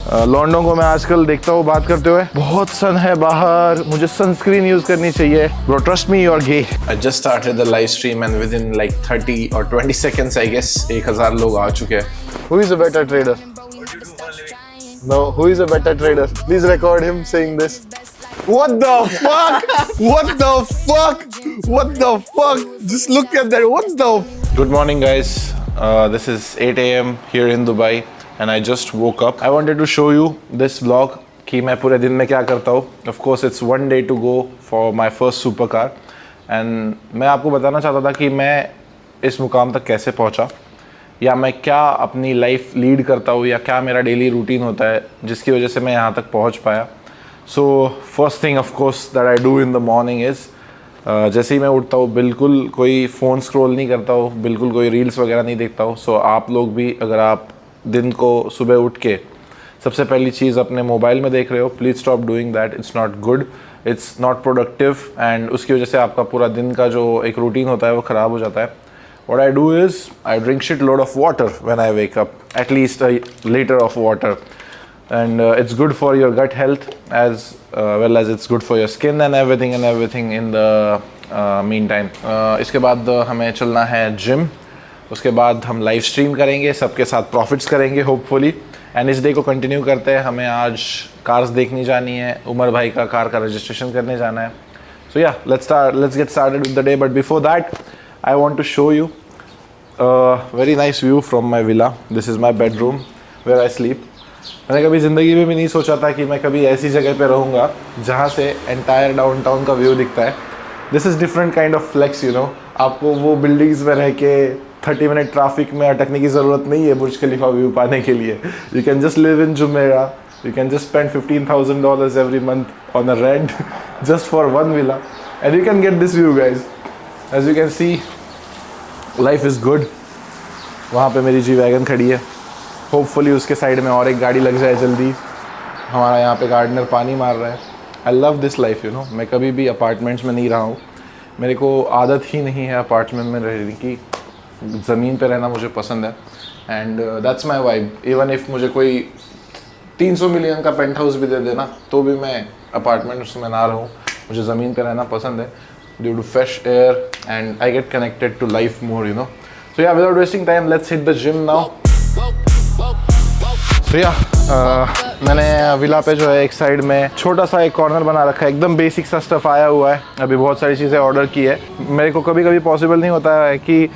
लॉन्डो को मैं आजकल देखता हूँ बात करते हुए, बहुत सन है बाहर, मुझे सनस्क्रीन यूज करनी चाहिए। Bro trust me, you are gay. I just started the live stream and within like 30 or 20 seconds I guess 1000 लोग आ चुके हैं। Who is a better trader? No, who is a better trader? Please record him saying this. What the fuck? What the fuck? What the fuck? Just look at that. What the? Good morning, guys. This is 8 a.m. here in Dubai, and I just woke up. I wanted to show you this vlog कि मैं पूरे दिन में क्या करता हूँ. Of course, it's one day to go for my first supercar, and मैं आपको बताना चाहता था कि मैं इस मुकाम तक कैसे पहुँचा, या मैं क्या अपनी लाइफ लीड करता हूँ, या क्या मेरा डेली रूटीन होता है जिसकी वजह से मैं यहाँ तक पहुँच पाया। So first thing of course that I do in the morning is, जैसे ही मैं उठता हूँ बिल्कुल कोई फ़ोन स्क्रॉल नहीं करता हूँ, बिल्कुल कोई रील्स वगैरह नहीं देखता हूँ। सो आप लोग भी अगर आप दिन को सुबह उठ के सबसे पहली चीज़ अपने मोबाइल में देख रहे हो, please stop doing that. It's not good, it's not productive, and उसकी वजह से आपका पूरा दिन का जो एक रूटीन होता है वो ख़राब हो जाता है। What I do is I drink shitload of water when I wake up, at least a liter of water, and it's good for your gut health as well as it's good for your skin and everything in the meantime. इसके बाद हमें चलना है gym, उसके बाद हम live stream करेंगे, सबके साथ प्रॉफिट्स करेंगे होपफुली, एंड इस डे को कंटिन्यू करते हैं। हमें आज कार्स देखनी जानी है, उमर भाई का कार का रजिस्ट्रेशन करने जाना है। So yeah, let's get started with the day, but before that I want to show you a very nice view from my villa. This is my bedroom where I sleep. मैंने कभी ज़िंदगी में भी नहीं सोचा था कि मैं कभी ऐसी जगह पे रहूँगा जहाँ से एंटायर डाउनटाउन का व्यू दिखता है। This is different kind of flex, you know. आपको वो बिल्डिंग्स में रह के 30 मिनट ट्रैफिक में अटकने की ज़रूरत नहीं है बुर्ज खलीफा व्यू पाने के लिए। You can just live in Jumeirah. You can just spend $15,000 every month on a rent just for one villa, and you can get this view, guys. As you can see, life is good. वहाँ पे मेरी G wagon खड़ी है, hopefully उसके side में और एक गाड़ी लग जाए जल्दी। हमारा यहाँ पे गार्डनर पानी मार रहा है। I love this life, you know. मैं कभी भी अपार्टमेंट्स में नहीं रहा हूँ, मेरे को आदत ही नहीं है अपार्टमेंट में रहने की। ज़मीन पे रहना मुझे पसंद है, and that's my vibe. Even if मुझे कोई 300 मिलियन का पेंट हाउस भी दे देना तो भी मैं अपार्टमेंट्स में ना रहूँ, मुझे ज़मीन पे रहना पसंद है। Due to fresh air and I get connected to life more, you know. So yeah, without wasting time, let's hit the gym now. So yeah, मैंने विला पे जो है एक साइड में छोटा सा एक कॉर्नर बना रखा है, एकदम बेसिक सा स्टफ आया हुआ है। अभी बहुत सारी चीज़ें ऑर्डर की है। मेरे को कभी कभी पॉसिबल नहीं होता है कि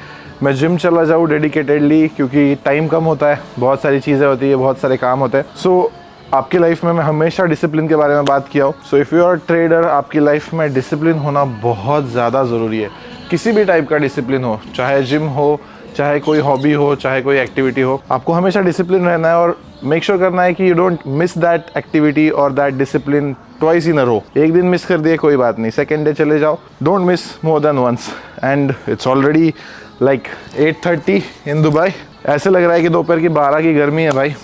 मैं जिम चला जाऊँ डेडिकेटेडली, क्योंकि टाइम कम होता है, बहुत सारी चीज़ें होती है, बहुत सारे काम होते हैं। सो आपकी लाइफ में मैं हमेशा डिसिप्लिन के बारे में बात किया हूँ। So if you are trader, आपकी लाइफ में डिसिप्लिन होना बहुत ज़्यादा ज़रूरी है। किसी भी टाइप का डिसिप्लिन हो, चाहे जिम हो, चाहे कोई हॉबी हो, चाहे कोई एक्टिविटी हो, आपको हमेशा डिसिप्लिन रहना है और मेक श्योर करना है कि you don't miss that activity और दैट डिसिप्लिन ट्वाइस इन अ रो। एक दिन मिस कर दिए कोई बात नहीं, सेकेंड डे चले जाओ, don't miss more than once. And it's already like 8:30 in Dubai. ऐसे लग रहा है कि दोपहर की 12 की गर्मी है भाई।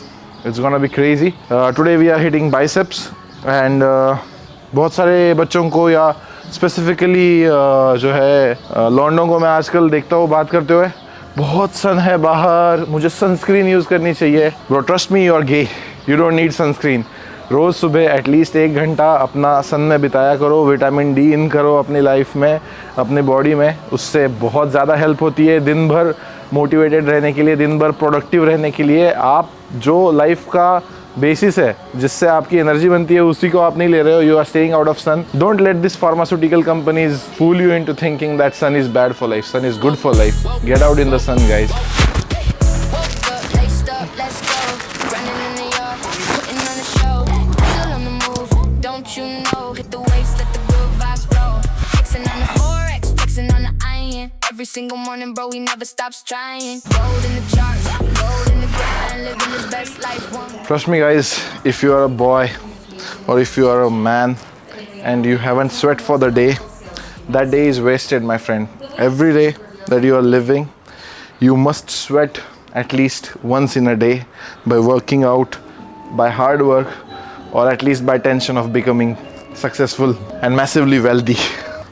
It's gonna be crazy. Today we are hitting biceps, and बहुत सारे बच्चों को, या स्पेसिफिकली जो है लॉन्डो को मैं आजकल देखता हूँ बात करते हुए, बहुत सन है बाहर, मुझे सनस्क्रीन यूज़ करनी चाहिए। Bro, trust me, you are gay. You don't need sunscreen. रोज़ सुबह एटलीस्ट 1 घंटा अपना सन में बिताया करो, विटामिन डी इन करो अपनी लाइफ में, अपनी बॉडी में। उससे बहुत ज़्यादा हेल्प होती है दिन भर मोटिवेटेड रहने के लिए, दिन भर प्रोडक्टिव रहने के लिए। आप जो लाइफ का बेसिस है, जिससे आपकी एनर्जी बनती है, उसी को आप नहीं ले रहे हो। You are staying out of sun. Don't let this pharmaceutical companies fool you into thinking that sun is bad for life. Sun is good for life. Get out in the sun, guys. Every single morning, bro, he never stops trying. Gold in the charts, gold in the grind, living his best life. Trust me, guys, if you are a boy or if you are a man and you haven't sweat for the day, that day is wasted, my friend. Every day that you are living, you must sweat at least once in a day by working out, by hard work, or at least by tension of becoming successful and massively wealthy.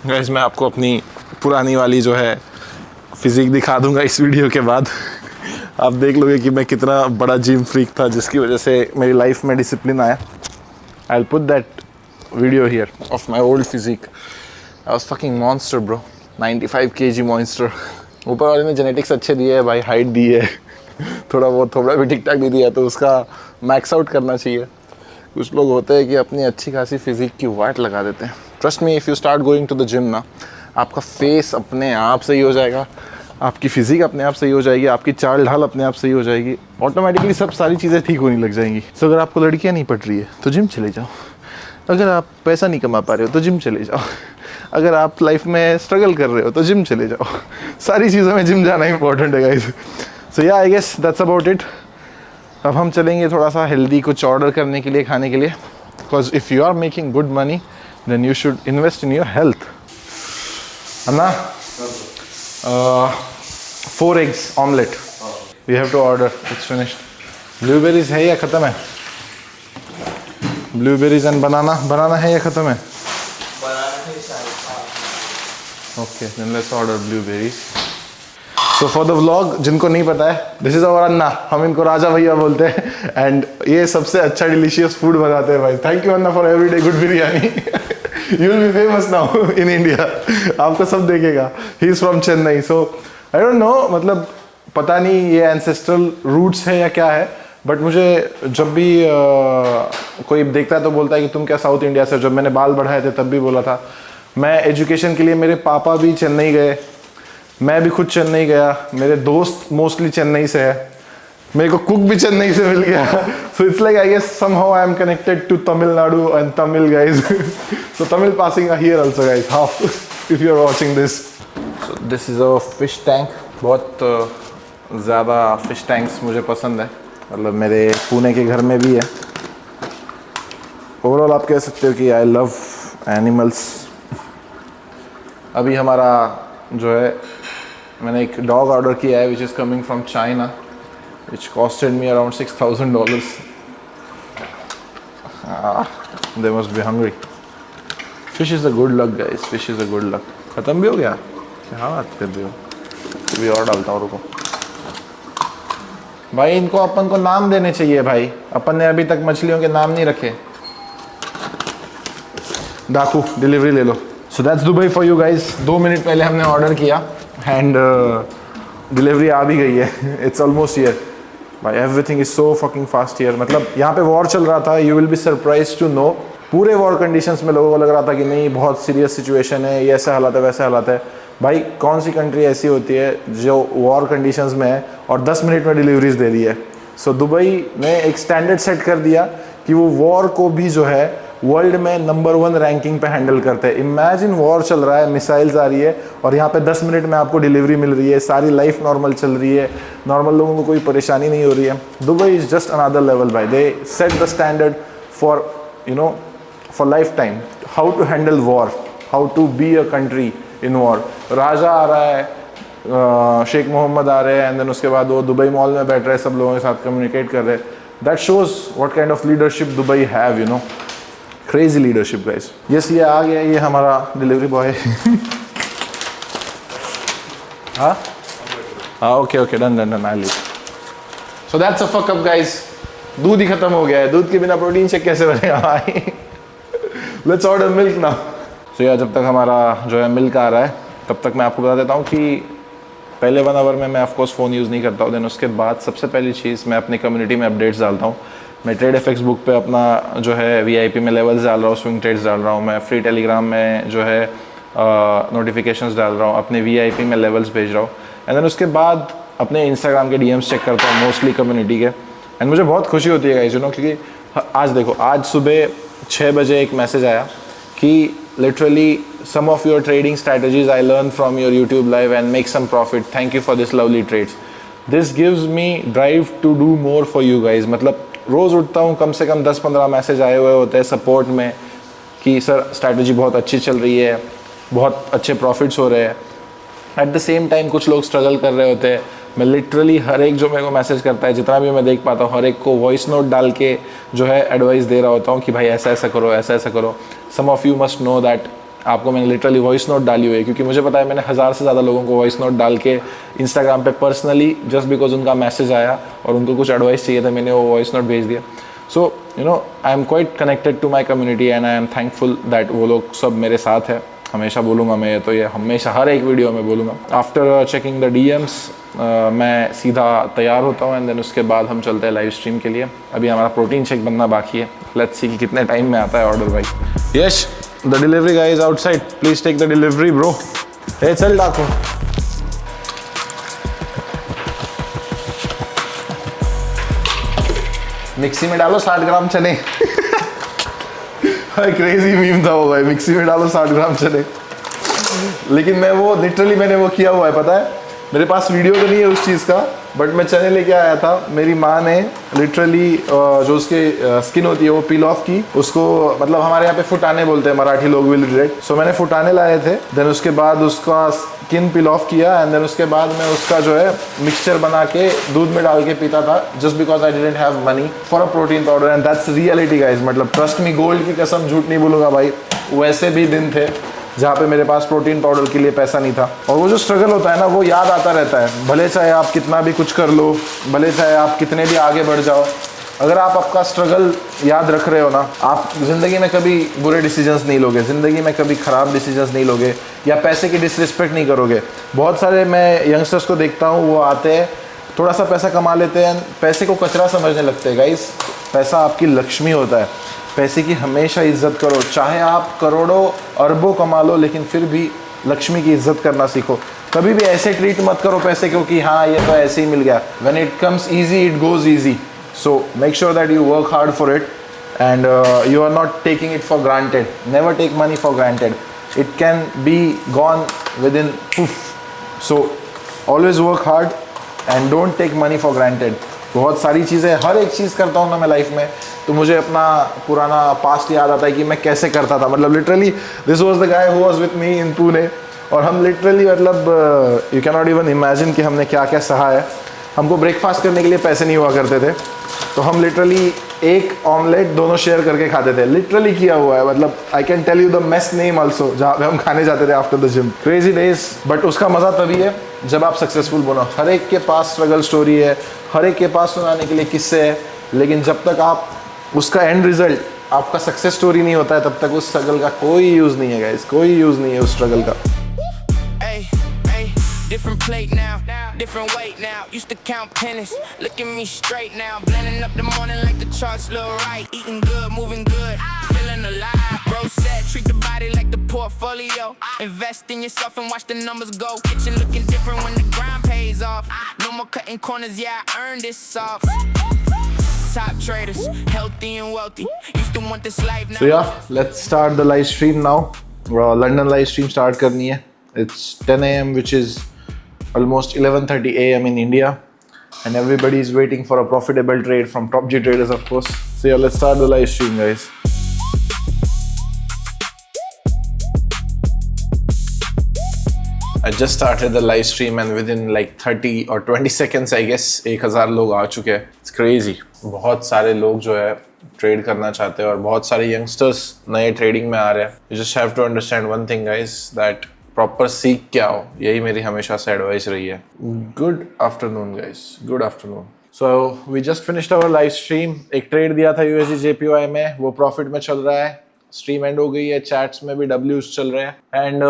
Guys, मैं आपको अपनी पुरानी वाली जो है physique दिखा दूंगा इस वीडियो के बाद। आप देख लोगे कि मैं कितना बड़ा जिम फ्रीक था, जिसकी वजह से मेरी लाइफ में डिसिप्लिन आया। I will put that video here of my old physique. I was fucking monster bro, 95 kg monster. ऊपर वाले ने जेनेटिक्स अच्छे दिए है भाई, हाइट दी है, थोड़ा बहुत थोड़ा भी ठीक ठाक भी दिया, तो उसका मैक्स आउट करना चाहिए। कुछ लोग होते हैं कि अपनी अच्छी खासी फिजिक की वाट लगा देते हैं। Trust me, if you start going to the gym ना, आपका फेस अपने आप सही हो जाएगा, आपकी फिजिक अपने आप सही हो जाएगी, आपकी चाल ढाल अपने आप सही हो जाएगी, ऑटोमेटिकली सब सारी चीज़ें ठीक होने लग जाएंगी। तो अगर आपको लड़कियाँ नहीं पट रही है तो जिम चले जाओ, अगर आप पैसा नहीं कमा पा रहे हो तो जिम चले जाओ, अगर आप लाइफ में स्ट्रगल कर रहे हो तो जिम चले जाओ। सारी चीज़ों में जिम जाना इंपॉर्टेंट है guys. So yeah I guess that's about it. अब हम चलेंगे थोड़ा सा हेल्दी कुछ ऑर्डर करने के लिए, खाने के लिए, because if you are making good money then you should invest in your health. Anna 4 eggs omelette we have to order, it's finished. Blueberries है या ख़त्म है? ब्लूबेरीज एंड बनाना है या ख़त्म है? Okay then let's order blueberries. So for the vlog, जिनको नहीं पता है, दिस इज अवर अन्ना, हम इनको राजा भैया बोलते हैं, एंड ये सबसे अच्छा डिलीशियस फूड बनाते हैं भाई। Thank you Anna for everyday good biryani. You will B famous now in India, आपको सब देखेगा। He is from Chennai, so I don't know, मतलब पता नहीं ये एंसेस्ट्रल रूट्स है या क्या है, बट मुझे जब भी कोई देखता है तो बोलता है कि तुम क्या साउथ इंडिया से। जब मैंने बाल बढ़ाए थे तब भी बोला था। मैं एजुकेशन के लिए, मेरे पापा भी चेन्नई गए, मैं भी खुद चेन्नई गया, मेरे दोस्त मोस्टली चेन्नई से है, मेरे को कुक भी चेन्नई से मिल गया। So it's like I guess somehow I am connected to Tamil Nadu and Tamil guys. So Tamil passing here also guys, half if you are watching this. So this is a fish tank. बहुत ज़्यादा fish tanks मुझे पसंद है, मतलब मेरे पुणे के घर में भी है। ओवरऑल आप कह सकते हो कि आई लव एनिमल्स। अभी हमारा जो है, मैंने एक डॉग ऑर्डर किया है which is coming from China, which costed me around $6,000। They must be hungry. Fish is a good luck guys, fish is a good luck. ख़त्म भी हो गया? क्या बात कर रहे हो? अभी और डालता हूँ, रुको भाई। इनको अपन को नाम देने चाहिए भाई, अपन ने अभी तक मछलियों के नाम नहीं रखे। डाकू डिलीवरी ले लो। So that's Dubai for you guys. 2 minute पहले हमने ऑर्डर किया एंड डिलीवरी आ भी गई है। इट्स ऑलमोस्ट हियर भाई, everything is so fucking fast here. मतलब यहाँ पे वॉर चल रहा था, you will be surprise to know. पूरे वॉर कंडीशंस में लोगों को लग रहा था कि नहीं बहुत सीरियस सिचुएशन है, ये ऐसा हालात है वैसे हालात है। भाई कौन सी कंट्री ऐसी होती है जो वॉर कंडीशंस में है और 10 मिनट में डिलीवरीज दे रही है। सो दुबई ने एक स्टैंडर्ड सेट कर दिया कि वो वॉर को भी जो है वर्ल्ड में नंबर 1 रैंकिंग पे हैंडल करते हैं। इमेजिन वॉर चल रहा है, मिसाइल्स आ रही है और यहाँ पे 10 मिनट में आपको डिलीवरी मिल रही है, सारी लाइफ नॉर्मल चल रही है, नॉर्मल लोगों को कोई परेशानी नहीं हो रही है। Dubai is just another level भाई। They set the standard for for life time, how to handle war, how to be a country in war. राजा आ रहा है, शेख मोहम्मद आ रहे हैं, एंड देन उसके बाद वो दुबई मॉल में बैठ रहे हैं, सब लोगों के साथ कम्युनिकेट कर रहे हैं। That shows what kind of leadership Dubai have, crazy leadership guys. Yes, ये आ गया, ये हमारा डिलीवरी बॉय। हाँ okay done I leave. So that's a fuck up guys. दूध ही खत्म हो गया है, दूध के बिना प्रोटीन शेक कैसे बनेगा? Let's order milk now. So यार, जब तक हमारा जो है मिल्क आ रहा है तब तक मैं आपको बता देता हूँ कि पहले 1 आवर में मैं ऑफकोर्स फ़ोन यूज़ नहीं करता हूँ। देन उसके बाद सबसे पहली चीज़, मैं अपनी कम्युनिटी में अपडेट्स डालता हूँ। मैं ट्रेड एफएक्स बुक पे अपना जो है VIP में लेवल्स डाल रहा हूँ, स्विंग ट्रेड्स डाल रहा हूँ। मैं फ्री टेलीग्राम में जो है नोटिफिकेशंस डाल रहा हूँ, अपने VIP में लेवल्स भेज रहा हूँ। एंड देन उसके बाद अपने इंस्टाग्राम के DMs चेक करता हूँ, मोस्टली कम्युनिटी के। एंड मुझे बहुत खुशी होती है गाइस, क्योंकि आज देखो, आज सुबह 6 बजे एक मैसेज आया कि literally some of your trading strategies I learned from your YouTube live and make some profit. Thank you for this lovely trades. This gives me drive to do more for you guys. मतलब रोज़ उठता हूँ, कम से कम 10-15 message आए हुए होते हैं support में कि सर स्ट्रैटेजी बहुत अच्छी चल रही है, बहुत अच्छे प्रॉफिट्स हो रहे हैं। एट द सेम टाइम कुछ लोग स्ट्रगल कर रहे होते हैं। मैं लिटरली हर एक जो मेरे को मैसेज करता है, जितना भी मैं देख पाता हूँ, हर एक को वॉइस नोट डाल के जो है एडवाइस दे रहा होता हूँ कि भाई ऐसा ऐसा करो, ऐसा ऐसा करो। Some of you must know that आपको मैंने लिटरली वॉइस नोट डाली हुई है, क्योंकि मुझे पता है मैंने 1000 से ज़्यादा लोगों को वॉइस नोट डाल के इंस्टाग्राम पे पर्सनली जस्ट बिकॉज उनका मैसेज आया और उनको कुछ एडवाइस चाहिए था, मैंने वो वॉइस नोट भेज दिया. So you know I am quite connected to my community and I am thankful that वो लोग सब मेरे साथ है. हमेशा बोलूँगा मैं ये, तो ये हमेशा हर एक वीडियो में बोलूँगा. आफ्टर चेकिंग द DMs मैं सीधा तैयार होता हूँ एंड देन उसके बाद हम चलते हैं लाइव स्ट्रीम के लिए. अभी हमारा प्रोटीन शेक बनना बाकी है. लेट्स सी कि कितने टाइम में आता है ऑर्डर भाई. Yash, the delivery guy is outside, please take the delivery bro. Hey चल डाको. मिक्सी में डालो 60 ग्राम चने. क्रेजी मीम था वो भाई, मिक्सी में डालो 60 ग्राम चने. लेकिन मैं वो लिटरली मैंने वो किया हुआ है, पता है. मेरे पास वीडियो तो नहीं है उस चीज़ का, बट मैं चने लेके आया था. मेरी माँ ने लिटरली जो उसके स्किन होती है वो पील ऑफ की, उसको मतलब हमारे यहाँ पे फुटाने बोलते हैं, मराठी लोग विल रिलेट. सो मैंने फुटाने लाए थे, देन उसके बाद उसका स्किन पील ऑफ किया एंड देन उसके बाद मैं उसका जो है मिक्सचर बना के दूध में डाल के पीता था, just because I didn't have money for a protein powder. And that's reality guys. मतलब ट्रस्ट मी, गोल्ड की कसम, झूठ नहीं बोलूँगा भाई. वैसे भी दिन थे जहाँ पे मेरे पास प्रोटीन पाउडर के लिए पैसा नहीं था. और वो जो स्ट्रगल होता है ना, वो याद आता रहता है. भले चाहे आप कितना भी कुछ कर लो, भले चाहे आप कितने भी आगे बढ़ जाओ, अगर आप आपका स्ट्रगल याद रख रहे हो ना, आप ज़िंदगी में कभी बुरे डिसीजंस नहीं लोगे, ज़िंदगी में कभी ख़राब डिसीजंस नहीं लोगे, या पैसे की डिसरिस्पेक्ट नहीं करोगे. बहुत सारे मैं यंगस्टर्स को देखता हूँ, वो आते हैं, थोड़ा सा पैसा कमा लेते हैं, पैसे को कचरा समझने लगते हैं. गाइस, पैसा आपकी लक्ष्मी होता है. पैसे की हमेशा इज्जत करो. चाहे आप करोड़ों अरबों कमा लो, लेकिन फिर भी लक्ष्मी की इज्जत करना सीखो. कभी भी ऐसे ट्रीट मत करो पैसे को कि हाँ ये तो ऐसे ही मिल गया. When it comes easy it goes easy. So make sure that you work hard for it and you are not taking it for granted. Never take money for granted. It can be gone with in puff. So always work hard and don't take money for granted. बहुत सारी चीज़ें, हर एक चीज़ करता हूँ ना मैं life में, तो मुझे अपना पुराना पास्ट याद आता है कि मैं कैसे करता था. मतलब literally this was the guy who was with me in Pune. और हम लिटरली मतलब you can not even imagine कि हमने क्या क्या सहा है. हमको ब्रेकफास्ट करने के लिए पैसे नहीं हुआ करते थे, तो हम लिटरली एक ऑमलेट दोनों शेयर करके खाते थे. लिटरली किया हुआ है. मतलब I can tell you the mess name also, जहाँ पे हम खाने जाते थे after the gym. Crazy days. But उसका मज़ा तभी है जब आप सक्सेसफुल बनो. हर एक के पास स्ट्रगल स्टोरी है, हर एक के पास सुनाने के लिए किस्से है, लेकिन जब तक आप उसका एंड रिजल्ट आपका सक्सेस स्टोरी नहीं होता है, तब तक उस स्ट्रगल का कोई यूज़ नहीं है गाइस. कोई यूज़ नहीं है उस स्ट्रगल का. Different plate now, different weight now. Used to count pennies, look at me straight now. Blending up the morning like the charts look right. Eating good, moving good, feeling alive. Bro said treat the body like the portfolio. Invest in yourself and watch the numbers go. Kitchen looking different when the grind pays off. No more cutting corners, yeah I earned this soft. Top traders, healthy and wealthy. Used to want this life now. So yeah, let's start the live stream now. London live stream start करनी है. It's 10 AM, which is almost 11:30 AM in India, and everybody is waiting for a profitable trade from Top G Traders, of course. So yeah, let's start the live stream, guys. I just started the live stream and within like 30 or 20 seconds, I guess, 1000 लोग आ चुके हैं. It's crazy. बहुत सारे लोग जो है trade करना चाहते हैं और बहुत सारे यंगस्टर्स नए ट्रेडिंग में आ रहे हैं. You just have to understand one thing, guys, that proper सीख क्या हो, यही मेरी हमेशा से एडवाइस रही है. Good afternoon guys, good afternoon. So we just finished our live stream. एक ट्रेड दिया था USD JPY में, वो प्रॉफिट में चल रहा है. स्ट्रीम एंड हो गई है, चैट्स में भी W's चल रहे हैं. एंड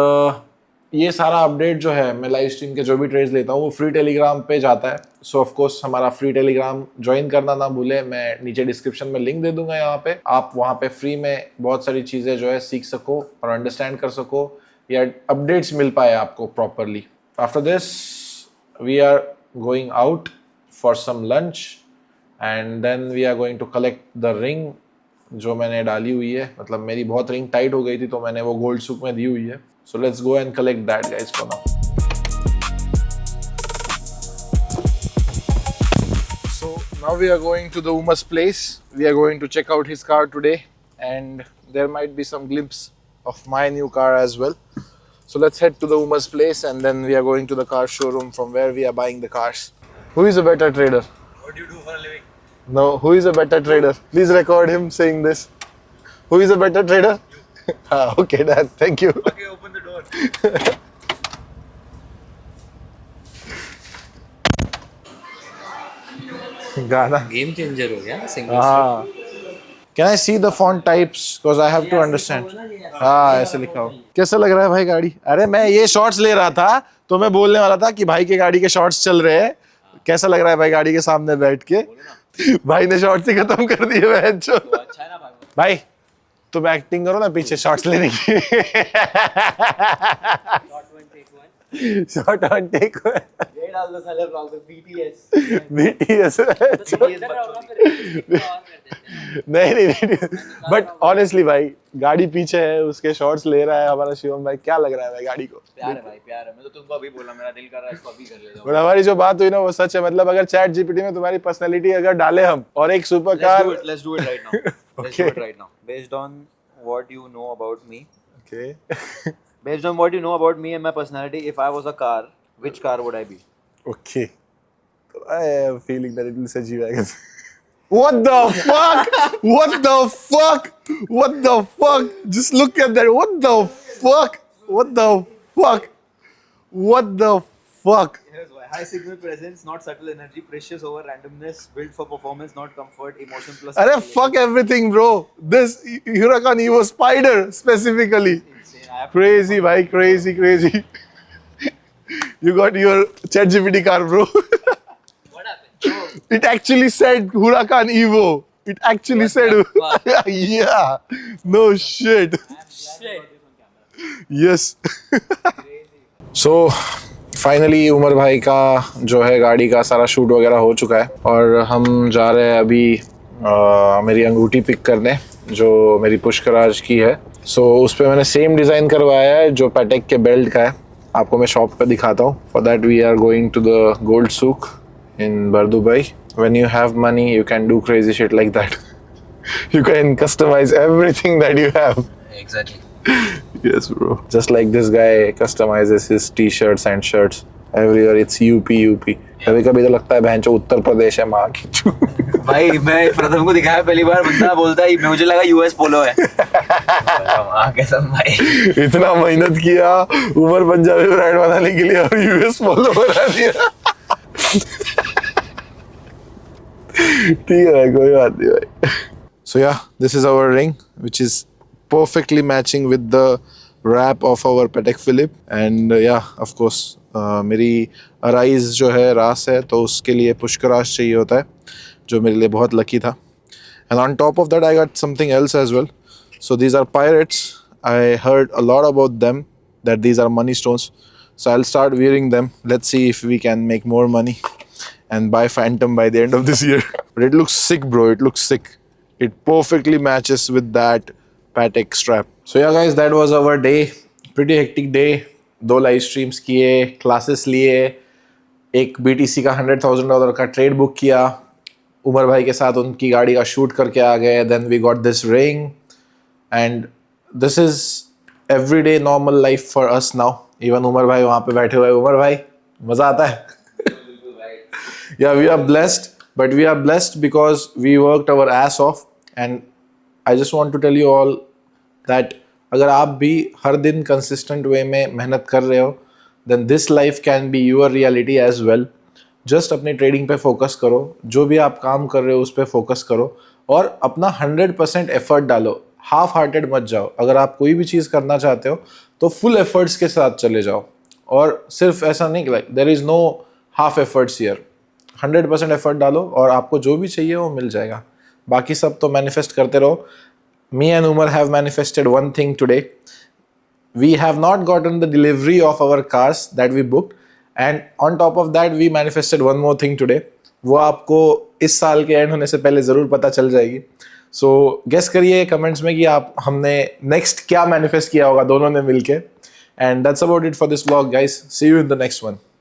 ये सारा अपडेट जो है, मैं लाइव स्ट्रीम के जो भी ट्रेड्स लेता हूँ वो फ्री टेलीग्राम पे जाता है. सो ऑफ कोर्स हमारा फ्री टेलीग्राम ज्वाइन करना ना भूले. मैं नीचे डिस्क्रिप्शन में लिंक दे दूंगा यहाँ पे. आप वहाँ पे फ्री में बहुत सारी चीज़ें जो है सीख सको और अंडरस्टैंड कर सको, या अपडेट्स मिल पाए आपको properly. After this we are going out for some lunch and then we are going to collect the ring जो मैंने डाली हुई है. मतलब मेरी बहुत रिंग टाइट हो गई थी, तो मैंने वो गोल्ड सूक में दी हुई है. So let's go and collect that guys for now. So now we are going to the Umas place. We are going to check out his car today, and there might be some glimpse of my new car as well. So let's head to the Umas place, and then we are going to the car showroom from where we are buying the cars. Who is a better trader? What do you do for a living? No, who is a better trader? Please record him saying this. Who is a better trader? हाँ okay done thank you Okay, open the door. गाना Game changer हो गया single. हाँ can I see the font types because I have to understand हाँ ऐसे लिखा हो कैसा लग रहा है भाई गाड़ी अरे मैं ये शॉर्ट्स ले रहा था तो मैं बोलने वाला था कि भाई के गाड़ी के शॉर्ट्स चल रहे हैं कैसा लग रहा है भाई गाड़ी के सामने बैठ के भाई ने शॉर्ट्स ही खत्म कर दिए बहनचो अच्छा है ना भाई? भाई तुम एक्टिंग करो ना पीछे शॉर्ट्स लेने की शॉर्ट वन टेक ये डाल दो साले ब्लॉग पे BTS. बीटीएस इधर रहो ना फिर एक और कर देते हैं. नहीं बट ऑनेस्टली भाई गाड़ी पीछे है उसके शॉर्ट्स ले रहा है हमारा शिवम भाई क्या लग रहा है भाई गाड़ी को प्यार है भाई प्यार है. मैं तो तुमको अभी बोला मेरा दिल कर रहा है इसको अभी कर ले जाओ. और हमारी जो बात हुई ना वो सच है मतलब अगर चैट जीपीटी में तुम्हारी पर्सनालिटी अगर डाले हम और एक super car Let's do it right now. Let's do it right now. Based on what you know about me. Okay. Based on what you know about me and my personality, if I was a car, which car would I be? Okay. I have a feeling that it will say G-Wagon. What the fuck? What the fuck? What the fuck? Just look at that. What the fuck? What the fuck? What the fuck? Here's why. High signal presence, not subtle energy, precious over randomness, built for performance, not comfort, emotion plus. Arey fuck everything bro. This Huracan Evo Spider specifically. Insane. I have Crazy bhai, crazy. You got your ChatGPT car bro. What happened? It actually said Huracan Evo. It actually said fuck? yeah. No shit. Shit. Yes. So finally Umar भाई का जो है गाड़ी का सारा shoot वगैरह हो चुका है और हम जा रहे हैं अभी मेरी अंगूठी पिक करने जो मेरी पुष्कराज की है सो उस पर मैंने सेम डिज़ाइन करवाया है जो पैटेक के बेल्ट का है आपको मैं शॉप पे दिखाता हूँ for that we are going to the gold souk in Bur Dubai when you have money you can do crazy shit like that you can customize everything that you have Exactly. yes bro just like this guy customizes his t-shirts and shirts everywhere it's UP कभी कभी तो लगता है बहनचो उत्तर प्रदेश है माँ की भाई मैं प्रथम को दिखाया पहली बार बंदा बोलता है मुझे लगा US पोलो है. माँ कसम भाई. इतना मेहनत किया उमर पंजाबी ब्रांड बनाने के लिए और US पोलो बना दिया ठीक है भाई कोई बात नहीं भाई so yeah this is our ring which is perfectly matching with the wrap of our Patek Philippe and yeah of course मेरी अराइज जो है रास है तो उसके लिए पुष्कराज चाहिए होता है जो मेरे लिए बहुत लकी था and on top of that I got something else as well so these are pirates I heard a lot about them that these are money stones so I'll start wearing them let's see if we can make more money and buy Phantom by the end of this year but it looks sick bro it looks sick it perfectly matches with that Patek strap so yeah guys that was our day pretty hectic day 2 live streams किए classes लिए एक BTC का $100,000 का trade book किया उमर भाई के साथ उनकी गाड़ी का शूट करके आ गए then we got this ring and this is everyday normal life for us now even Umar भाई वहाँ पे बैठे हुए उमर भाई मज़ा आता है yeah we are blessed but we are blessed because we worked our ass off and I just want to tell you all that अगर आप भी हर दिन कंसिस्टेंट वे में मेहनत कर रहे हो then this life can be your reality as well just अपनी ट्रेडिंग पे फोकस करो जो भी आप काम कर रहे हो उस पर फोकस करो और अपना 100% एफर्ट डालो हाफ हार्टेड मत जाओ अगर आप कोई भी चीज़ करना चाहते हो तो फुल एफर्ट्स के साथ चले जाओ और सिर्फ ऐसा नहीं कि like there is no half efforts here 100% effort डालो और आपको जो भी चाहिए वो मिल जाएगा बाकी सब तो मैनिफेस्ट करते रहो Me and Umar have manifested one thing today. We have not gotten the delivery of our cars that we booked and on top of that we manifested one more thing today. वो आपको इस साल के and होने से पहले ज़रूर पता चल जाएगी सो गेस करिए कमेंट्स में कि आप हमने नेक्स्ट क्या मैनिफेस्ट किया होगा दोनों ने मिलके and that's about it for this vlog guys see you in the next one